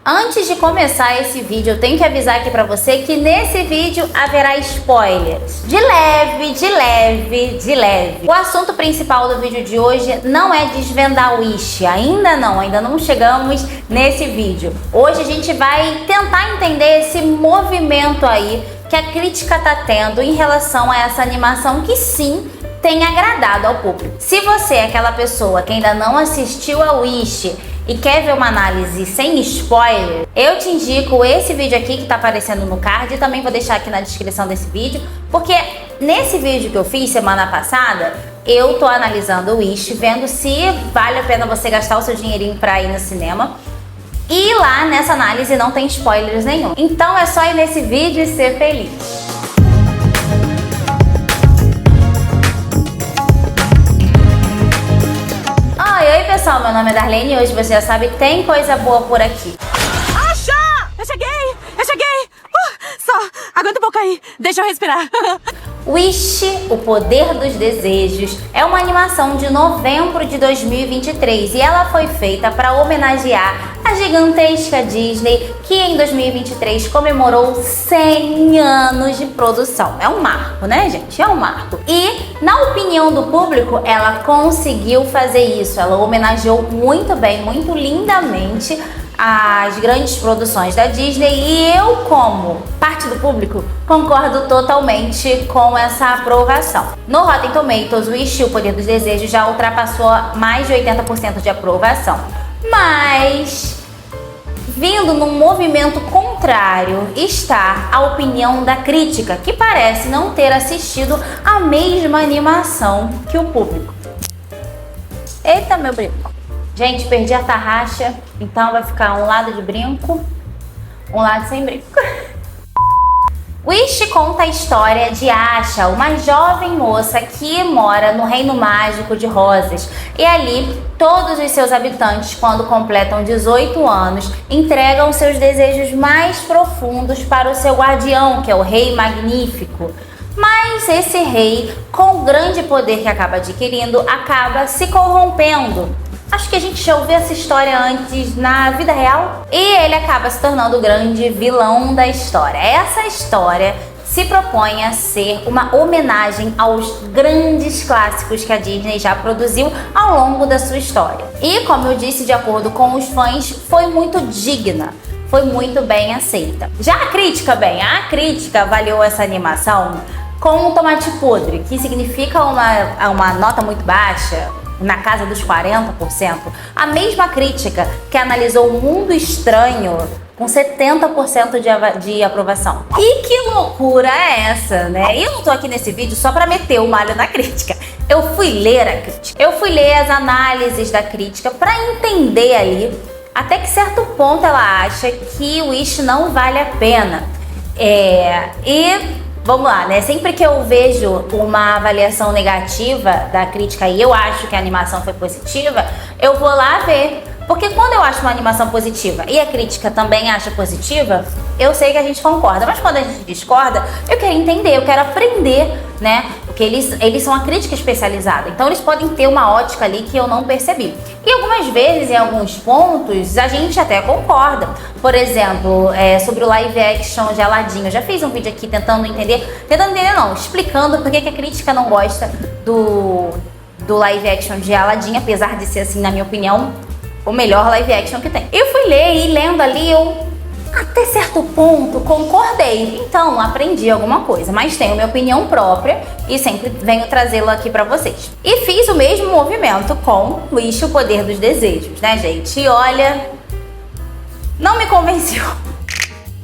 Antes de começar esse vídeo, eu tenho que avisar aqui pra você que nesse vídeo haverá spoilers. De leve, de leve, de leve. O assunto principal do vídeo de hoje não é desvendar Wish. Ainda não chegamos nesse vídeo. Hoje a gente vai tentar entender esse movimento aí que a crítica tá tendo em relação a essa animação que sim tem agradado ao público. Se você é aquela pessoa que ainda não assistiu a Wish e quer ver uma análise sem spoiler, eu te indico esse vídeo aqui que tá aparecendo no card e também vou deixar aqui na descrição desse vídeo, porque nesse vídeo que eu fiz semana passada, eu tô analisando o Wish, vendo se vale a pena você gastar o seu dinheirinho pra ir no cinema. E lá nessa análise não tem spoilers nenhum. Então é só ir nesse vídeo e ser feliz. Oi pessoal, meu nome é Darlene e hoje você já sabe que tem coisa boa por aqui. Acha! Eu cheguei! Só, aguenta um pouco aí, deixa eu respirar. Wish, o Poder dos Desejos, é uma animação de novembro de 2023 e ela foi feita para homenagear a gigantesca Disney, que em 2023 comemorou 100 anos de produção. É um marco, né, gente? É um marco. E, na opinião do público, ela conseguiu fazer isso. Ela homenageou muito bem, muito lindamente as grandes produções da Disney e eu, como parte do público, concordo totalmente com essa aprovação. No Rotten Tomatoes, Wish, o Poder dos Desejos já ultrapassou mais de 80% de aprovação. Mas, vindo num movimento contrário, está a opinião da crítica, que parece não ter assistido a mesma animação que o público. Eita, meu brinco! Gente, perdi a tarraxa, então vai ficar um lado de brinco, um lado sem brinco. Wish conta a história de Asha, uma jovem moça que mora no Reino Mágico de Rosas. E ali, todos os seus habitantes, quando completam 18 anos, entregam seus desejos mais profundos para o seu guardião, que é o Rei Magnífico. Mas esse rei, com o grande poder que acaba adquirindo, acaba se corrompendo. Acho que a gente já ouviu essa história antes na vida real. E ele acaba se tornando o grande vilão da história. Essa história se propõe a ser uma homenagem aos grandes clássicos que a Disney já produziu ao longo da sua história. E, como eu disse, de acordo com os fãs, foi muito digna. Foi muito bem aceita. Já a crítica avaliou essa animação com um tomate podre, que significa uma nota muito baixa, na casa dos 40%, a mesma crítica que analisou O Mundo Estranho com 70% de aprovação. E que loucura é essa, né? Eu não tô aqui nesse vídeo só pra meter o malho na crítica. Eu fui ler a crítica. Eu fui ler as análises da crítica pra entender ali até que certo ponto ela acha que o Wish não vale a pena. Vamos lá, né? Sempre que eu vejo uma avaliação negativa da crítica e eu acho que a animação foi positiva, eu vou lá ver. Porque quando eu acho uma animação positiva e a crítica também acha positiva, eu sei que a gente concorda. Mas quando a gente discorda, eu quero entender, eu quero aprender, né? Porque eles são uma crítica especializada. Então eles podem ter uma ótica ali que eu não percebi. E algumas vezes, em alguns pontos, a gente até concorda. Por exemplo, sobre o live action de Aladdin. Eu já fiz um vídeo aqui explicando por que a crítica não gosta do live action de Aladdin, apesar de ser, assim, na minha opinião, o melhor live action que tem. Eu fui ler e lendo ali, eu até certo ponto concordei. Então, aprendi alguma coisa, mas tenho minha opinião própria e sempre venho trazê-la aqui pra vocês. E fiz o mesmo movimento com Wish, o Poder dos Desejos, né, gente? E olha, não me convenceu.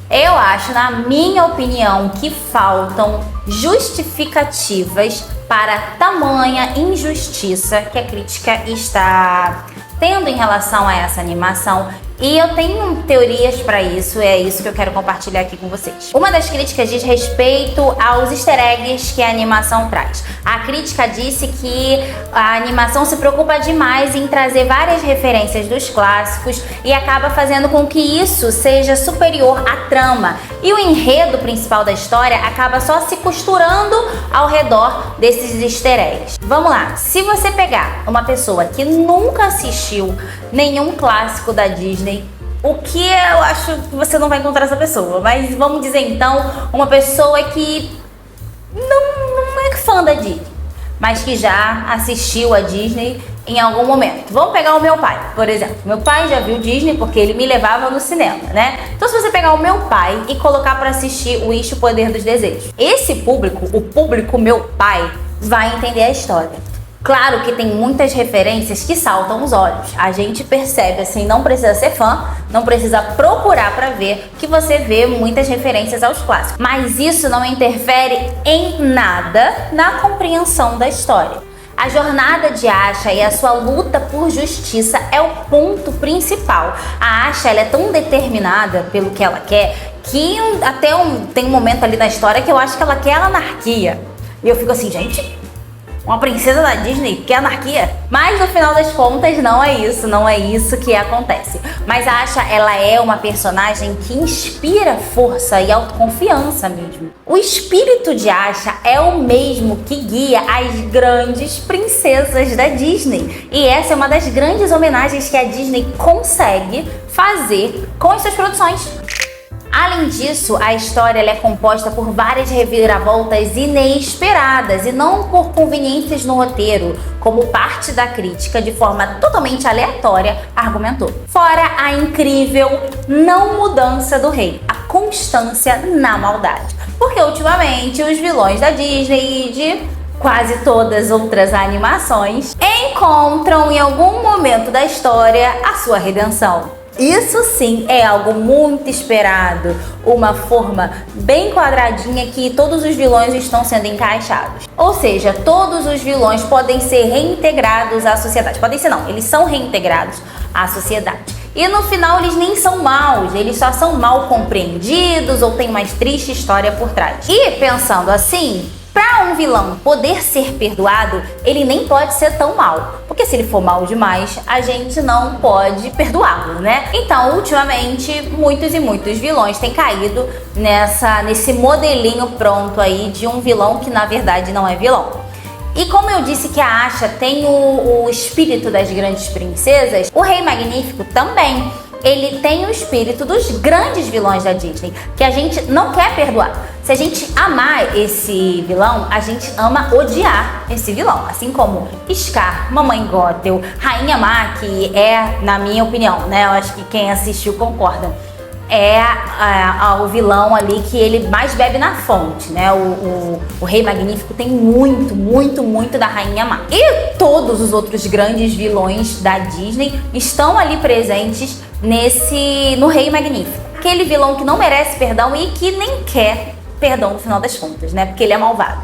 Eu acho, na minha opinião, que faltam justificativas para tamanha injustiça que a crítica está tendo em relação a essa animação. E eu tenho teorias para isso, é isso que eu quero compartilhar aqui com vocês. Uma das críticas diz respeito aos easter eggs que a animação traz. A crítica disse que a animação se preocupa demais em trazer várias referências dos clássicos e acaba fazendo com que isso seja superior à trama. E o enredo principal da história acaba só se costurando ao redor desses easter eggs. Vamos lá, se você pegar uma pessoa que nunca assistiu nenhum clássico da Disney, o que eu acho que você não vai encontrar essa pessoa. Mas vamos dizer então, uma pessoa que não é fã da Disney, mas que já assistiu a Disney em algum momento. Vamos pegar o meu pai, por exemplo. Meu pai já viu Disney porque ele me levava no cinema, né? Então se você pegar o meu pai e colocar para assistir Wish, o Poder dos Desejos, esse público, o público meu pai, vai entender a história. Claro que tem muitas referências que saltam os olhos. A gente percebe, assim, não precisa ser fã, não precisa procurar para ver, que você vê muitas referências aos clássicos. Mas isso não interfere em nada na compreensão da história. A jornada de Asha e a sua luta por justiça é o ponto principal. A Asha, ela é tão determinada pelo que ela quer que tem um momento ali na história que eu acho que ela quer a anarquia. E eu fico assim, gente, uma princesa da Disney quer anarquia? Mas no final das contas não é isso que acontece. Mas a Asha, ela é uma personagem que inspira força e autoconfiança mesmo. O espírito de Asha é o mesmo que guia as grandes princesas da Disney. E essa é uma das grandes homenagens que a Disney consegue fazer com as suas produções. Além disso, a história é composta por várias reviravoltas inesperadas e não por conveniências no roteiro, como parte da crítica, de forma totalmente aleatória, argumentou. Fora a incrível não mudança do rei, a constância na maldade. Porque ultimamente os vilões da Disney e de quase todas outras animações encontram em algum momento da história a sua redenção. Isso sim é algo muito esperado, uma forma bem quadradinha que todos os vilões estão sendo encaixados. Ou seja, todos os vilões podem ser reintegrados à sociedade. Podem ser não, eles são reintegrados à sociedade. E no final eles nem são maus, eles só são mal compreendidos ou tem mais triste história por trás. E pensando assim, para um vilão poder ser perdoado, ele nem pode ser tão mal. Porque se ele for mal demais, a gente não pode perdoá-lo, né? Então, ultimamente, muitos e muitos vilões têm caído nesse modelinho pronto aí de um vilão que na verdade não é vilão. E como eu disse que a Asha tem o espírito das grandes princesas, o Rei Magnífico também. Ele tem o espírito dos grandes vilões da Disney, que a gente não quer perdoar. Se a gente amar esse vilão, a gente ama odiar esse vilão. Assim como Scar, Mamãe Gothel, Rainha Má, que é, na minha opinião, né? Eu acho que quem assistiu concorda. É o vilão ali que ele mais bebe na fonte, né? O Rei Magnífico tem muito da Rainha Má. E todos os outros grandes vilões da Disney estão ali presentes no Rei Magnífico. Aquele vilão que não merece perdão e que nem quer perdão no final das contas, né? Porque ele é malvado.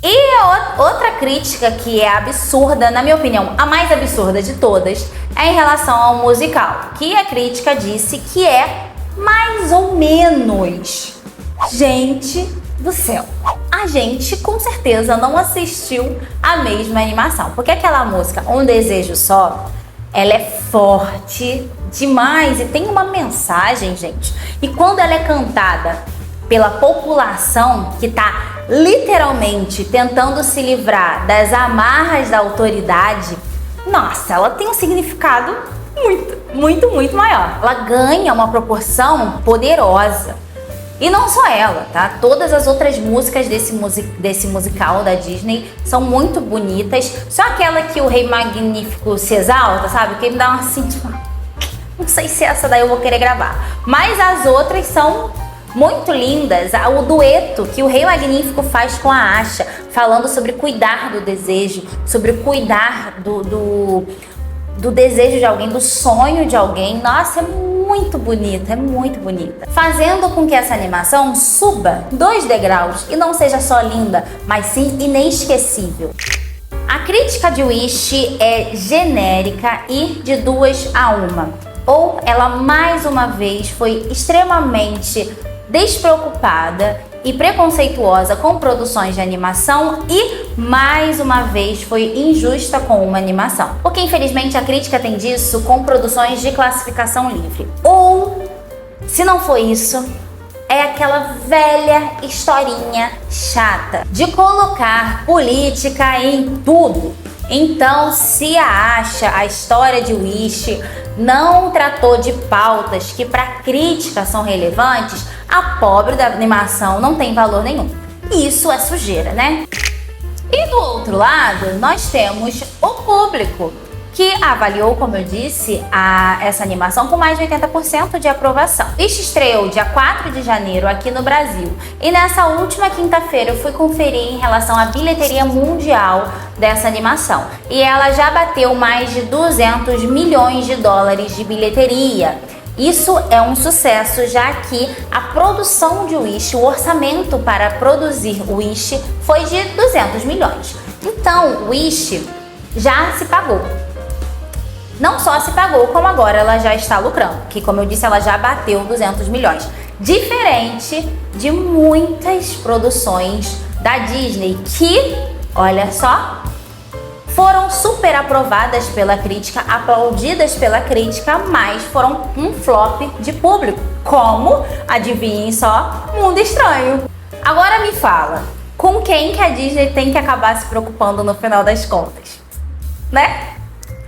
E outra crítica que é absurda, na minha opinião, a mais absurda de todas, é em relação ao musical, que a crítica disse que é mais ou menos. Gente do céu, a gente com certeza não assistiu a mesma animação, porque aquela música Um Desejo Só, ela é forte demais e tem uma mensagem, gente. E quando ela é cantada pela população que tá literalmente tentando se livrar das amarras da autoridade, nossa, ela tem um significado muito maior. Ela ganha uma proporção poderosa. E não só ela, tá? Todas as outras músicas desse musical da Disney são muito bonitas. Só aquela que o Rei Magnífico se exalta, sabe? Que ele dá uma assim, tipo, não sei se essa daí eu vou querer gravar. Mas as outras são muito lindas. O dueto que o Rei Magnífico faz com a Asha, falando sobre cuidar do desejo, sobre cuidar do desejo de alguém, do sonho de alguém. Nossa, é muito bonita, fazendo com que essa animação suba 2 degraus e não seja só linda, mas sim inesquecível. A crítica de Wish é genérica e de 2 a 1. Ou ela mais uma vez foi extremamente despreocupada e preconceituosa com produções de animação e, mais uma vez, foi injusta com uma animação. Porque, infelizmente, a crítica tem disso com produções de classificação livre. Ou, se não for isso, é aquela velha historinha chata de colocar política em tudo. Então, se a Asha, a história de Wish, não tratou de pautas que para crítica são relevantes, a pobre da animação não tem valor nenhum. Isso é sujeira, né? E do outro lado, nós temos o público, que avaliou, como eu disse, essa animação com mais de 80% de aprovação. Este estreou dia 4 de janeiro aqui no Brasil. E nessa última quinta-feira eu fui conferir em relação à bilheteria mundial dessa animação. E ela já bateu mais de 200 milhões de dólares de bilheteria. Isso é um sucesso, já que a produção de Wish, o orçamento para produzir Wish foi de 200 milhões. Então, Wish já se pagou. Não só se pagou, como agora ela já está lucrando, que como eu disse, ela já bateu 200 milhões. Diferente de muitas produções da Disney que, olha só, foram super aprovadas pela crítica, aplaudidas pela crítica, mas foram um flop de público. Como, adivinhem só, Mundo Estranho. Agora me fala, com quem que a Disney tem que acabar se preocupando no final das contas? Né?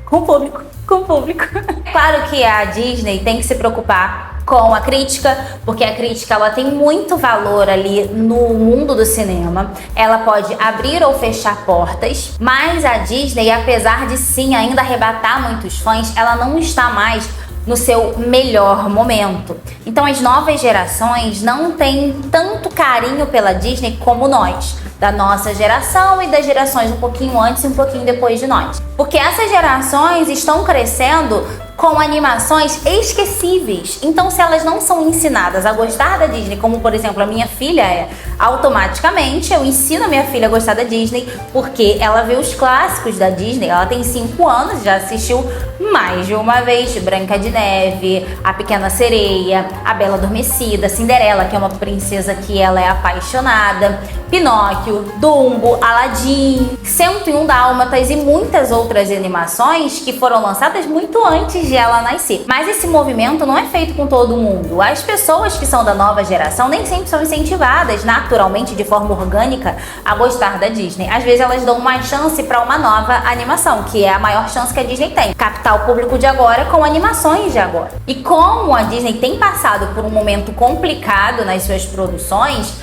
Com o público. Com o público. Claro que a Disney tem que se preocupar com a crítica, porque a crítica ela tem muito valor ali no mundo do cinema. Ela pode abrir ou fechar portas, mas a Disney, apesar de sim ainda arrebatar muitos fãs, ela não está mais no seu melhor momento. Então as novas gerações não têm tanto carinho pela Disney como nós, da nossa geração e das gerações um pouquinho antes e um pouquinho depois de nós. Porque essas gerações estão crescendo com animações esquecíveis. Então, se elas não são ensinadas a gostar da Disney, como por exemplo a minha filha é, automaticamente eu ensino a minha filha a gostar da Disney, porque ela vê os clássicos da Disney. Ela tem 5 anos, já assistiu mais de uma vez Branca de Neve, A Pequena Sereia, A Bela Adormecida, Cinderela, que é uma princesa que ela é apaixonada, Pinóquio, Dumbo, Aladdin, 101 Dálmatas e muitas outras animações que foram lançadas muito antes de ela nascer. Mas esse movimento não é feito com todo mundo. As pessoas que são da nova geração nem sempre são incentivadas naturalmente, de forma orgânica, a gostar da Disney. Às vezes elas dão uma chance para uma nova animação, que é a maior chance que a Disney tem. Captar o público de agora com animações de agora. E como a Disney tem passado por um momento complicado nas suas produções,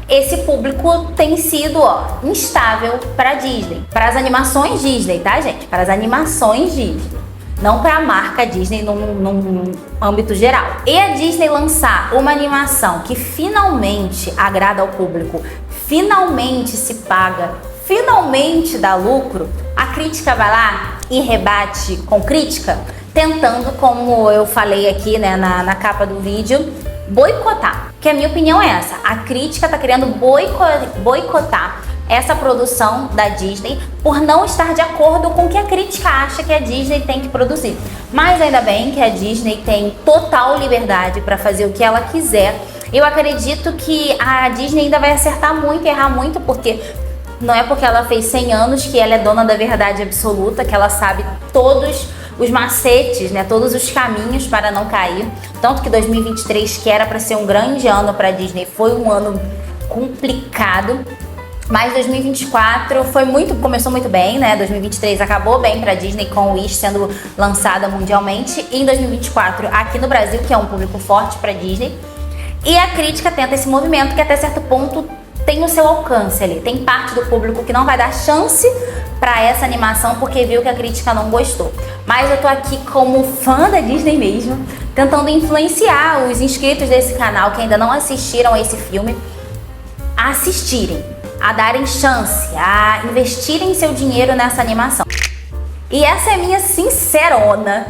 esse público tem sido, instável para Disney. Para as animações Disney, tá, gente? Para as animações Disney. Não para a marca Disney num âmbito geral. E a Disney lançar uma animação que finalmente agrada ao público, finalmente se paga, finalmente dá lucro, a crítica vai lá e rebate com crítica, tentando, como eu falei aqui, né, na capa do vídeo, boicotar. Que a minha opinião é essa. A crítica tá querendo boicotar essa produção da Disney por não estar de acordo com o que a crítica acha que a Disney tem que produzir. Mas ainda bem que a Disney tem total liberdade para fazer o que ela quiser. Eu acredito que a Disney ainda vai acertar muito e errar muito, porque não é porque ela fez 100 anos que ela é dona da verdade absoluta, que ela sabe todos os macetes, né, todos os caminhos para não cair. Tanto que 2023, que era para ser um grande ano para a Disney, foi um ano complicado. Mas 2024 começou muito bem, né? 2023 acabou bem para Disney, com o Wish sendo lançada mundialmente. E em 2024, aqui no Brasil, que é um público forte para Disney. E a crítica tenta esse movimento que até certo ponto tem o seu alcance ali. Tem parte do público que não vai dar chance para essa animação porque viu que a crítica não gostou. Mas eu tô aqui como fã da Disney mesmo, tentando influenciar os inscritos desse canal que ainda não assistiram a esse filme a assistirem, a darem chance, a investirem seu dinheiro nessa animação. E essa é a minha sincerona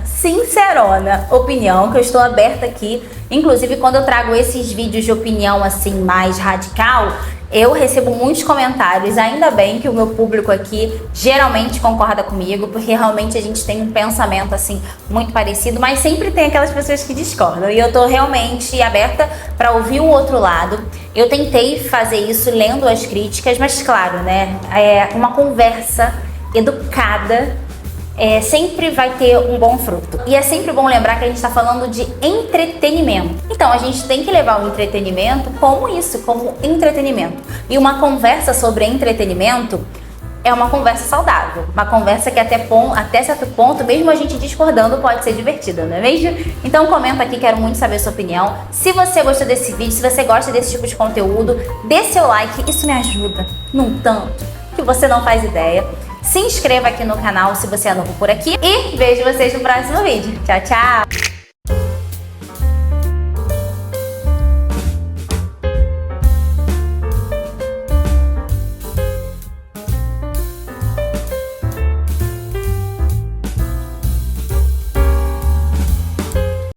opinião, que eu estou aberta aqui. Inclusive, quando eu trago esses vídeos de opinião assim mais radical, eu recebo muitos comentários. Ainda bem que o meu público aqui geralmente concorda comigo, porque realmente a gente tem um pensamento assim muito parecido, mas sempre tem aquelas pessoas que discordam. E eu tô realmente aberta para ouvir o outro lado. Eu tentei fazer isso lendo as críticas, mas claro, né, uma conversa educada sempre vai ter um bom fruto. E é sempre bom lembrar que a gente está falando de entretenimento. Então a gente tem que levar o entretenimento como isso, como entretenimento. E uma conversa sobre entretenimento é uma conversa saudável. Uma conversa que até certo ponto, mesmo a gente discordando, pode ser divertida, não é mesmo? Então comenta aqui, quero muito saber a sua opinião. Se você gostou desse vídeo, se você gosta desse tipo de conteúdo, dê seu like, isso me ajuda num tanto que você não faz ideia. Se inscreva aqui no canal se você é novo por aqui e vejo vocês no próximo vídeo. Tchau, tchau!